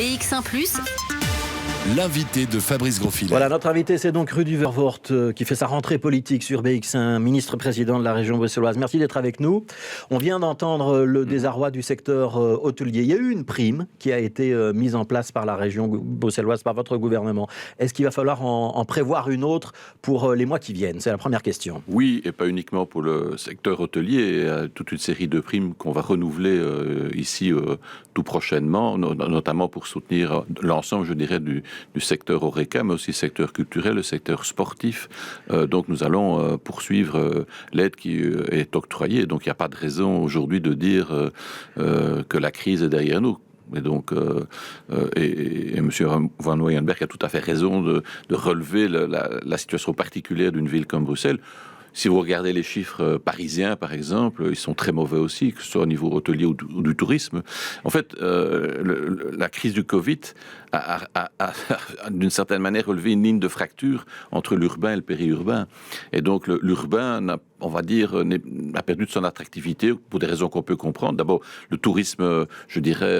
BX1+. L'invité de Fabrice Grosfilet. Voilà, notre invité, c'est donc Rudy Vervoort, qui fait sa rentrée politique sur BX1, ministre-président de la région bruxelloise. Merci d'être avec nous. On vient d'entendre le désarroi du secteur hôtelier. Il y a eu une prime qui a été mise en place par la région bruxelloise, par votre gouvernement. Est-ce qu'il va falloir en prévoir une autre pour les mois qui viennent? C'est la première question. Oui, et pas uniquement pour le secteur hôtelier. Il y a toute une série de primes qu'on va renouveler ici tout prochainement, notamment pour soutenir l'ensemble, je dirais, du secteur Horeca, mais aussi le secteur culturel, le secteur sportif. Donc nous allons poursuivre l'aide qui est octroyée. Donc il n'y a pas de raison aujourd'hui de dire que la crise est derrière nous. Et donc, M. Van Weyenberg a tout à fait raison de relever la situation particulière d'une ville comme Bruxelles. Si vous regardez les chiffres parisiens, par exemple, ils sont très mauvais aussi, que ce soit au niveau hôtelier ou du tourisme. En fait, la crise du Covid a d'une certaine manière relevé une ligne de fracture entre l'urbain et le périurbain. Et donc, l'urbain, on va dire, a perdu de son attractivité pour des raisons qu'on peut comprendre. D'abord, le tourisme, je dirais,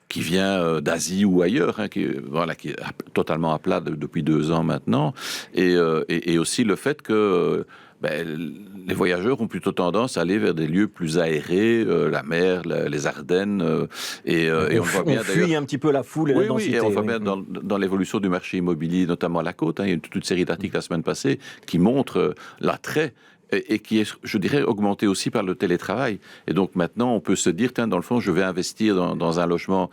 qui vient d'Asie ou ailleurs, qui est totalement à plat depuis 2 ans maintenant, et aussi le fait que les voyageurs ont plutôt tendance à aller vers des lieux plus aérés, la mer, les Ardennes, et on voit bien d'ailleurs. On fuit un petit peu la foule et la densité. Oui, et on voit bien dans l'évolution du marché immobilier, notamment à la côte. Il y a toute une série d'articles la semaine passée qui montrent l'attrait et qui est, je dirais, augmenté aussi par le télétravail. Et donc maintenant, on peut se dire, tiens, dans le fond, je vais investir dans un logement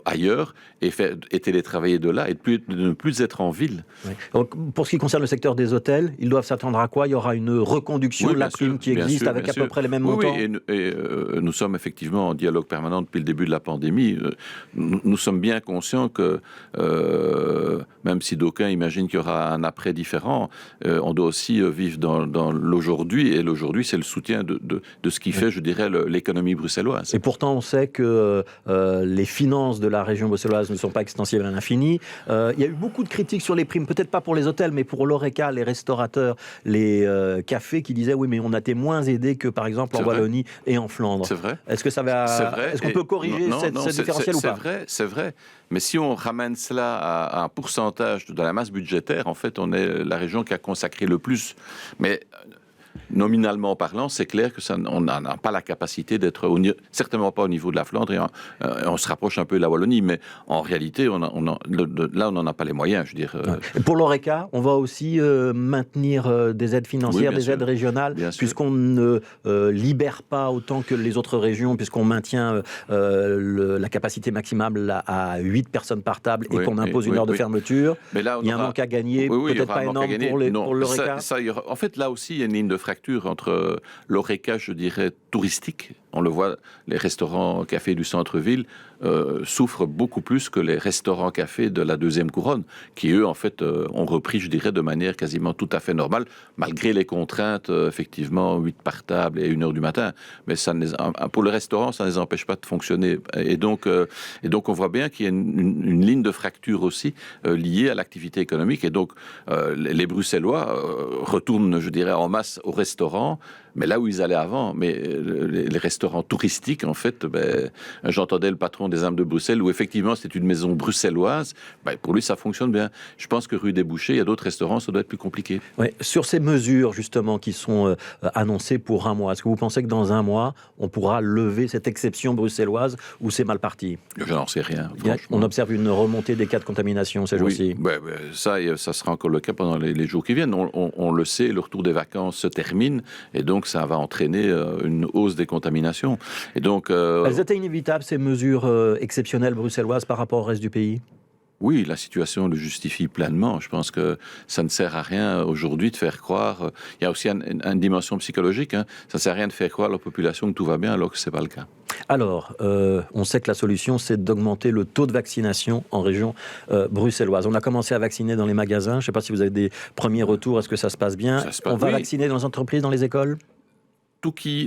ailleurs et télétravailler de là et de ne plus être en ville. Oui. Donc, pour ce qui concerne le secteur des hôtels, ils doivent s'attendre à quoi? Il y aura une reconduction de la prime qui existe avec à peu près les mêmes montants? Oui, et nous sommes effectivement en dialogue permanent depuis le début de la pandémie. Nous sommes bien conscients que, même si d'aucuns imaginent qu'il y aura un après différent, on doit aussi vivre dans l'aujourd'hui. Et l'aujourd'hui, c'est le soutien de ce qui fait, je dirais, l'économie bruxelloise. Et pourtant, on sait que les finances de la région bruxelloise ne sont pas extensibles à l'infini. Il y a eu beaucoup de critiques sur les primes, peut-être pas pour les hôtels, mais pour l'Horeca, les restaurateurs, les cafés qui disaient, oui, mais on a été moins aidés que, par exemple, en Wallonie et en Flandre. C'est vrai. Est-ce que ça va... Est-ce qu'on peut corriger cette différentiel ou pas? C'est vrai. Mais si on ramène cela à un pourcentage de la masse budgétaire, en fait, on est la région qui a consacré le plus. Mais nominalement parlant, c'est clair que on n'a pas la capacité d'être, certainement pas au niveau de la Flandre, et on se rapproche un peu de la Wallonie, mais en réalité, là, on n'en a pas les moyens, je veux dire. Et pour l'Horeca, on va aussi maintenir des aides financières, des aides régionales, puisqu'on ne libère pas autant que les autres régions, puisqu'on maintient la capacité maximale à 8 personnes par table et qu'on impose une heure de fermeture. Mais là, il y a un manque à gagner, peut-être pas énorme pour l'Horeca. En fait, là aussi, il y a une ligne de fracture entre l'Horeca, je dirais, touristique. On le voit, les restaurants, cafés du centre-ville souffrent beaucoup plus que les restaurants, cafés de la deuxième couronne, qui eux, en fait, ont repris, je dirais, de manière quasiment tout à fait normale, malgré les contraintes, effectivement, 8 par table et 1h du matin. Mais pour le restaurant, ça ne les empêche pas de fonctionner. Et donc on voit bien qu'il y a une ligne de fracture aussi liée à l'activité économique. Et donc, les Bruxellois retournent, je dirais, en masse au restaurant, mais là où ils allaient avant. Mais les restaurants touristiques, en fait, j'entendais le patron des Armes de Bruxelles, où effectivement c'est une maison bruxelloise, pour lui ça fonctionne bien. Je pense que rue des Bouchers, il y a d'autres restaurants, ça doit être plus compliqué. Oui. Sur ces mesures justement qui sont annoncées pour un mois, est-ce que vous pensez que dans un mois, on pourra lever cette exception bruxelloise ou c'est mal parti? Je n'en sais rien, On observe une remontée des cas de contamination ces jours-ci. Ça sera encore le cas pendant les jours qui viennent. On le sait, le retour des vacances se termine, et donc ça va entraîner une hausse des contaminations. Et donc, elles étaient inévitables, ces mesures exceptionnelles bruxelloises par rapport au reste du pays? Oui, la situation le justifie pleinement. Je pense que ça ne sert à rien aujourd'hui de faire croire... Il y a aussi une dimension psychologique. Ça ne sert à rien de faire croire à la population que tout va bien alors que ce n'est pas le cas. Alors, on sait que la solution, c'est d'augmenter le taux de vaccination en région bruxelloise. On a commencé à vacciner dans les magasins. Je ne sais pas si vous avez des premiers retours. Est-ce que ça se passe bien? On va vacciner dans les entreprises, dans les écoles?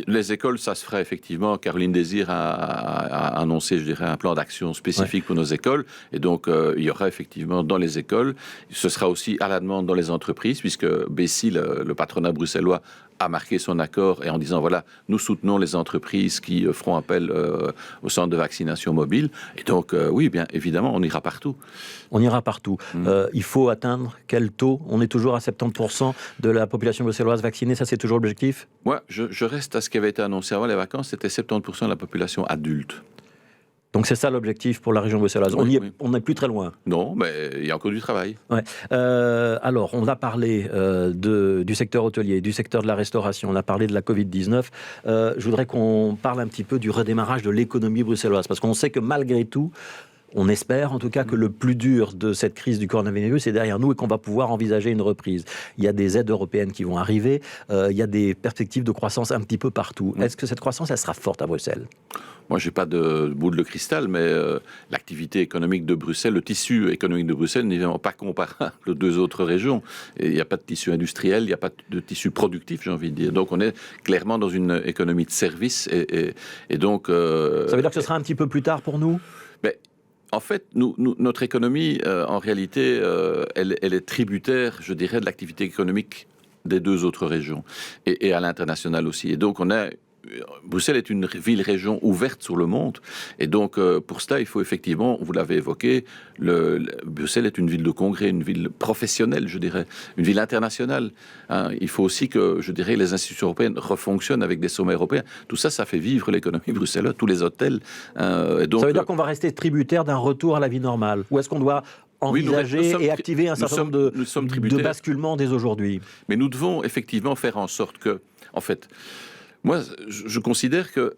Les écoles, ça se fera effectivement. Caroline Désir a annoncé, je dirais, un plan d'action spécifique pour nos écoles. Et donc, il y aura effectivement dans les écoles. Ce sera aussi à la demande dans les entreprises, puisque Bessie, le patronat bruxellois, a marqué son accord et en disant, voilà, nous soutenons les entreprises qui feront appel au centre de vaccination mobile. Et donc, oui, bien évidemment, on ira partout. On ira partout. Il faut atteindre quel taux? On est toujours à 70% de la population bruxelloise vaccinée, ça c'est toujours l'objectif? Moi, je reste à ce qui avait été annoncé avant les vacances, c'était 70% de la population adulte. Donc c'est ça l'objectif pour la région bruxelloise. Oui, on n'est plus très loin. Non, mais il y a encore du travail. Ouais. Alors, on a parlé du secteur hôtelier, du secteur de la restauration, on a parlé de la Covid-19. Je voudrais qu'on parle un petit peu du redémarrage de l'économie bruxelloise, parce qu'on sait que malgré tout, on espère en tout cas que le plus dur de cette crise du coronavirus est derrière nous et qu'on va pouvoir envisager une reprise. Il y a des aides européennes qui vont arriver, il y a des perspectives de croissance un petit peu partout. Est-ce que cette croissance, elle sera forte à Bruxelles ? Moi, je n'ai pas de boule de cristal, mais l'activité économique de Bruxelles, le tissu économique de Bruxelles n'est vraiment pas comparable aux deux autres régions. Et il n'y a pas de tissu industriel, il n'y a pas de tissu productif, j'ai envie de dire. Donc, on est clairement dans une économie de services. Et donc... Ça veut dire que ce sera un petit peu plus tard pour nous ? Mais, en fait, notre économie, en réalité, elle est tributaire, je dirais, de l'activité économique des deux autres régions et à l'international aussi. Et donc, Bruxelles est une ville-région ouverte sur le monde. Et donc, pour cela, il faut effectivement, vous l'avez évoqué, Bruxelles est une ville de congrès, une ville professionnelle, je dirais, une ville internationale. Il faut aussi que, je dirais, les institutions européennes refonctionnent avec des sommets européens. Tout ça, ça fait vivre l'économie bruxelloise, tous les hôtels. Et donc, ça veut dire qu'on va rester tributaire d'un retour à la vie normale? Ou est-ce qu'on doit envisager et activer un certain nombre de basculements dès aujourd'hui? Mais nous devons effectivement faire en sorte que, en fait... Moi, je considère que,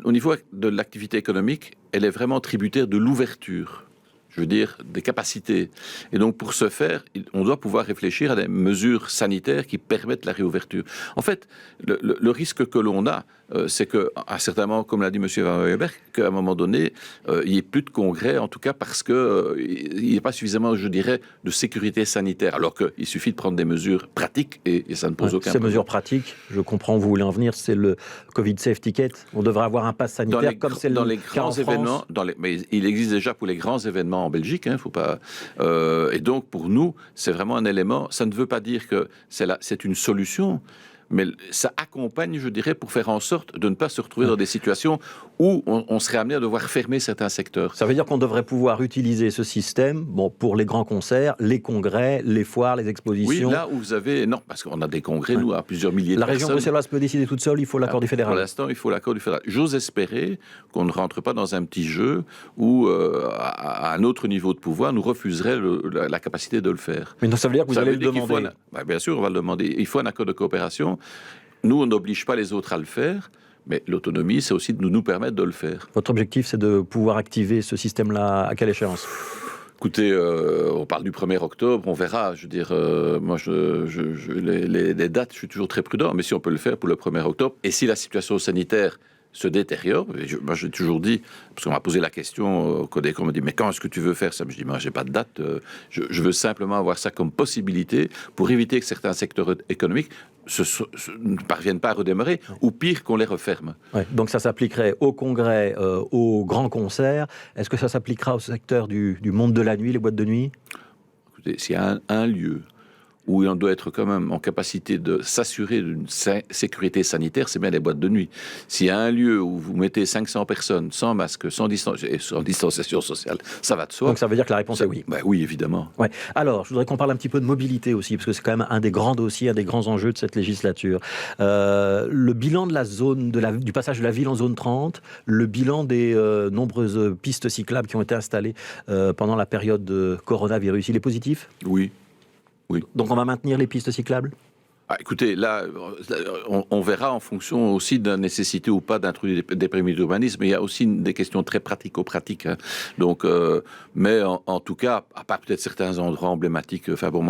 au niveau de l'activité économique, elle est vraiment tributaire de l'ouverture, je veux dire, des capacités. Et donc, pour ce faire, on doit pouvoir réfléchir à des mesures sanitaires qui permettent la réouverture. En fait, le risque que l'on a, c'est qu'à certains moments, comme l'a dit M. Van Weber, qu'à un moment donné, il n'y ait plus de congrès, en tout cas parce qu'il n'y a pas suffisamment, je dirais, de sécurité sanitaire, alors qu'il suffit de prendre des mesures pratiques et ça ne pose aucun problème. Ces mesures pratiques, je comprends où vous voulez en venir, c'est le Covid Safe Ticket. On devrait avoir un pass sanitaire comme c'est le cas en France. Mais il existe déjà pour les grands événements en Belgique, faut pas. Et donc pour nous, c'est vraiment un élément. Ça ne veut pas dire que c'est une solution, mais ça accompagne, je dirais, pour faire en sorte de ne pas se retrouver dans des situations où on serait amené à devoir fermer certains secteurs. Ça veut dire qu'on devrait pouvoir utiliser ce système pour les grands concerts, les congrès, les foires, les expositions. Oui, là où vous avez... Non, parce qu'on a des congrès, nous, à plusieurs milliers de personnes. La région bruxelloise peut décider toute seule, il faut l'accord du fédéral. Pour l'instant, il faut l'accord du fédéral. J'ose espérer qu'on ne rentre pas dans un petit jeu où, à un autre niveau de pouvoir, nous refuserait la capacité de le faire. Mais donc ça veut dire que vous allez le demander. Bien sûr, on va le demander. Il faut un accord de coopération. Nous, on n'oblige pas les autres à le faire, mais l'autonomie, c'est aussi de nous permettre de le faire. Votre objectif, c'est de pouvoir activer ce système-là à quelle échéance ? Écoutez, on parle du 1er octobre, on verra. Je veux dire, moi, les dates, je suis toujours très prudent, mais si on peut le faire pour le 1er octobre, et si la situation sanitaire se détériore, moi j'ai toujours dit, parce qu'on m'a posé la question au Codec, on m'a dit, mais quand est-ce que tu veux faire ça? Je dis, moi j'ai pas de date, je veux simplement avoir ça comme possibilité pour éviter que certains secteurs économiques ne parviennent pas à redémarrer, ou pire, qu'on les referme. Ouais, donc ça s'appliquerait au congrès, aux grands concerts. Est-ce que ça s'appliquera au secteur du monde de la nuit, les boîtes de nuit? Écoutez, s'il y a un lieu où on doit être quand même en capacité de s'assurer d'une sécurité sanitaire, c'est bien les boîtes de nuit. S'il y a un lieu où vous mettez 500 personnes sans masque, sans distanciation sociale, ça va de soi. Donc ça veut dire que la réponse est oui. Ben oui, évidemment. Ouais. Alors, je voudrais qu'on parle un petit peu de mobilité aussi, parce que c'est quand même un des grands dossiers, un des grands enjeux de cette législature. Le bilan de la zone, du passage de la ville en zone 30, le bilan des nombreuses pistes cyclables qui ont été installées pendant la période de coronavirus, il est positif ? Oui. Oui. Donc on va maintenir les pistes cyclables ? Écoutez, là, on verra en fonction aussi de la nécessité ou pas d'introduire des permis d'urbanisme. Il y a aussi des questions très pratico-pratiques. Donc, mais en tout cas, à part peut-être certains endroits emblématiques. Enfin bon,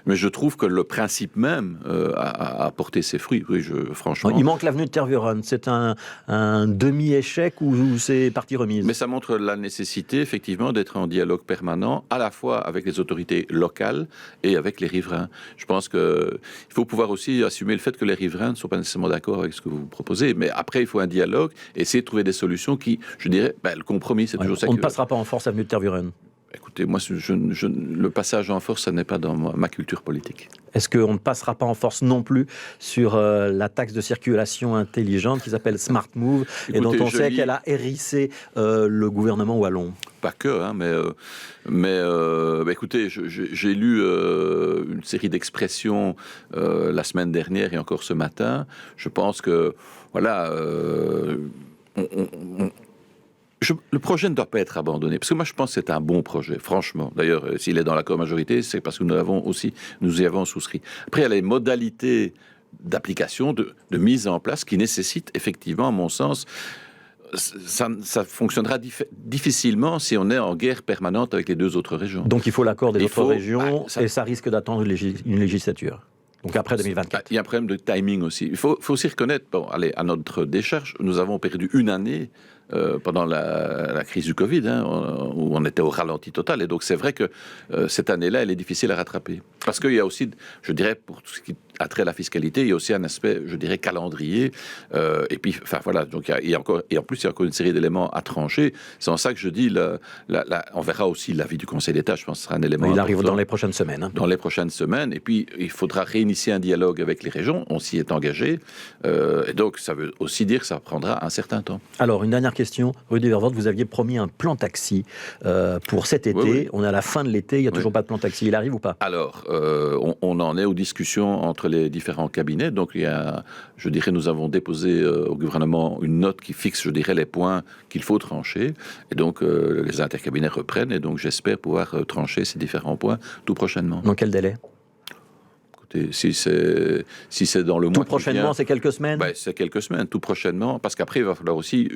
mais je trouve que le principe même a porté ses fruits. Oui, franchement. Il manque l'avenue de Tervuren. C'est un demi-échec ou c'est partie remise? Mais ça montre la nécessité, effectivement, d'être en dialogue permanent, à la fois avec les autorités locales et avec les riverains. Je pense que il faut pouvoir aussi assumer le fait que les riverains ne sont pas nécessairement d'accord avec ce que vous proposez. Mais après, il faut un dialogue, essayer de trouver des solutions qui, je dirais, le compromis, c'est toujours ça. On ne passera pas en force avenue de Tervuren. écoutez, moi, le passage en force, ça n'est pas dans ma culture politique. Est-ce qu'on ne passera pas en force non plus sur la taxe de circulation intelligente qui s'appelle Smart Move et dont on sait qu'elle a hérissé le gouvernement wallon? Pas que, hein, écoutez, j'ai lu une série d'expressions la semaine dernière et encore ce matin. Je pense que, voilà, le projet ne doit pas être abandonné, parce que moi je pense que c'est un bon projet, franchement. D'ailleurs, s'il est dans l'accord majorité, c'est parce que nous y avons souscrit. Après, il y a les modalités d'application, de mise en place, qui nécessitent effectivement, à mon sens, ça fonctionnera difficilement si on est en guerre permanente avec les deux autres régions. Donc il faut l'accord des autres régions, et ça risque d'attendre une législature. Donc après 2024. Il y a un problème de timing aussi. Il faut aussi reconnaître, à notre décharge, nous avons perdu une année pendant la crise du Covid, hein, où on était au ralenti total. Et donc c'est vrai que cette année-là, elle est difficile à rattraper. Parce qu'il y a aussi, je dirais, pour tout ce qui a trait à la fiscalité, il y a aussi un aspect, je dirais, calendrier. Et puis, enfin voilà, donc il y a encore, et en plus, il y a encore une série d'éléments à trancher. C'est en ça que je dis, on verra aussi l'avis du Conseil d'État. Je pense que ce sera un élément important. Il arrive important. dans les prochaines semaines. Hein. Dans les prochaines semaines. Et puis, il faudra réinitier un dialogue avec les régions. On s'y est engagé. Et donc, ça veut aussi dire que ça prendra un certain temps. Alors, une dernière question. Rudy Vervoort, vous aviez promis un plan taxi pour cet été. Oui. On est à la fin de l'été. Il n'y a toujours pas de plan taxi. Il arrive ou pas? Alors, on en est aux discussions entre les différents cabinets. Donc, je dirais, nous avons déposé au gouvernement une note qui fixe, je dirais, les points qu'il faut trancher. Et donc, les intercabinets reprennent. Et donc, j'espère pouvoir trancher ces différents points tout prochainement. Dans quel délai? Si c'est dans le mois tout prochainement, c'est quelques semaines. C'est quelques semaines, tout prochainement, parce qu'après il va falloir aussi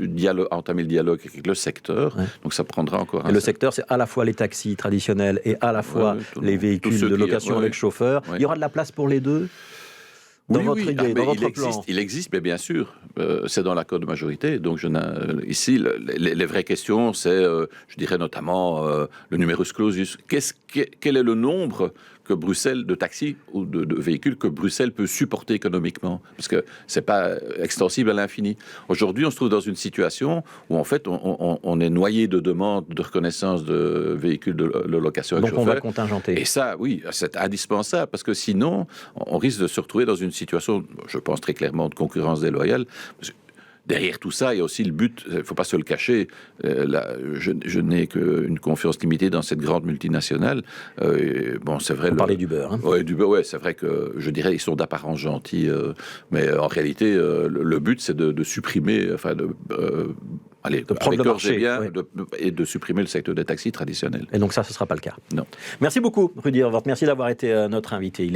entamer le dialogue avec le secteur. Ouais. Donc ça prendra encore. Et le secteur, c'est à la fois les taxis traditionnels et à la fois les véhicules de location avec chauffeur. Il y aura de la place pour les deux. Dans votre idée, dans votre plan. Il existe, mais bien sûr, c'est dans l'accord de majorité. Donc, ici, les vraies questions, c'est, je dirais notamment, le numerus clausus. Quel est le nombre que Bruxelles, de taxis ou de véhicules que Bruxelles peut supporter économiquement? Parce que c'est pas extensible à l'infini. Aujourd'hui, on se trouve dans une situation où, en fait, on est noyé de demandes de reconnaissance de véhicules de location avec chauffeur. Donc, on va contingenter. Et ça, oui, c'est indispensable, parce que sinon, on risque de se retrouver dans une situation, je pense très clairement, de concurrence déloyale. Derrière tout ça, il y a aussi le but, il ne faut pas se le cacher, je n'ai qu'une confiance limitée dans cette grande multinationale. C'est vrai. Vous parlez d'Uber. Hein. Oui, d'Uber, ouais, c'est vrai que, je dirais, ils sont d'apparence gentils, mais en réalité, le but, c'est de supprimer, de prendre le marché, bien, et de supprimer le secteur des taxis traditionnels. Et donc ça, ce ne sera pas le cas. Non. Merci beaucoup, Rudy Vervoort. Merci d'avoir été notre invité.